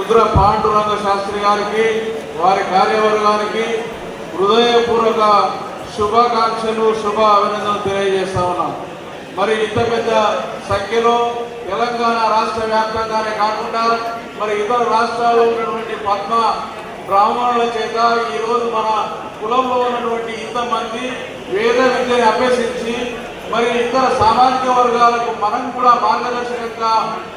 ఉగ్ర పాండురంగ శాస్త్రి గారికి వారి కార్యవర్గానికి హృదయపూర్వక శుభాకాంక్షలు శుభ అభినందనలు తెలియజేస్తా ఉన్నాం. మరి ఇంత పెద్ద సంఖ్యలో తెలంగాణ రాష్ట్ర వ్యాప్తంగానే కాకుండా మరి ఇతర రాష్ట్రాల్లో ఉన్నటువంటి పద్మ బ్రాహ్మణుల చేత ఈరోజు మన కులంలో ఉన్నటువంటి ఇంతమంది వేద విద్యను అభ్యసించి మరి ఇతర సామాజిక వర్గాలకు మనం కూడా మార్గదర్శకంగా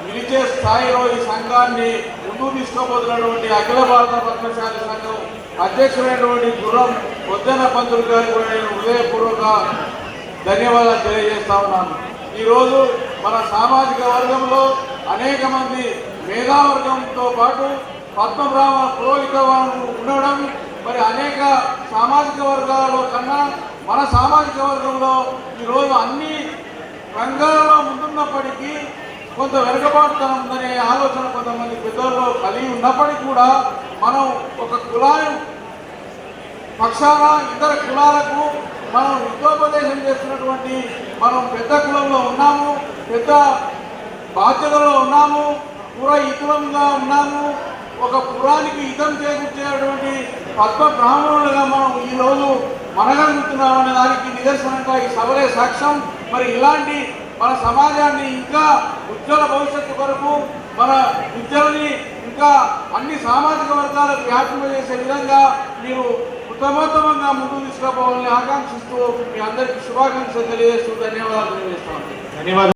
నిలిచే స్థాయిలో ఈ సంఘాన్ని ముందుకు తీసుకోబోతున్నటువంటి అఖిల భారత పద్మశాలి సంఘం అధ్యక్షుడైనటువంటి గుర్రం పొద్దన పంతులు గారికి నేను హృదయపూర్వక ధన్యవాదాలు తెలియజేస్తా ఉన్నాను. ఈరోజు మన సామాజిక వర్గంలో అనేక మంది మేధావర్గంతో పాటు పద్మబ్రాహ్మణ పురోహిత ఉండడం మరి అనేక సామాజిక వర్గాలలో కన్నా మన సామాజిక వర్గంలో ఈరోజు అన్ని రంగాలలో ముందున్నప్పటికీ కొంత వెనుకబాటుతనం ఉందనే ఆలోచన కొంతమంది పెద్దల్లో కలిగి ఉన్నప్పటికీ కూడా మనం ఒక కులాన్ని పక్షాన ఇతర కులాలకు మనం హితోపదేశం చేస్తున్నటువంటి మనం పెద్ద కులంలో ఉన్నాము, పెద్ద బాధ్యతలో ఉన్నాము, పురహితులంగా ఉన్నాము. ఒక పురానికి హితం చేకూర్చేటువంటి పద్మ బ్రాహ్మణులుగా మనం ఈరోజు మనగలుగుతున్నాం అనే దానికి నిదర్శనంగా ఈ సభలే సాక్ష్యం. మరి ఇలాంటి మన సమాజాన్ని ఇంకా ఉజ్వల భవిష్యత్తు కొరకు మన విద్యలని ఇంకా అన్ని సామాజిక వర్గాలకు వ్యాపింపజేసే విధంగా మీరు ఉత్తమోత్తమంగా ముందుకు తీసుకుపోవాలని ఆకాంక్షిస్తూ మీ అందరికీ శుభాకాంక్షలు తెలియజేస్తూ ధన్యవాదాలు తెలియజేస్తాను.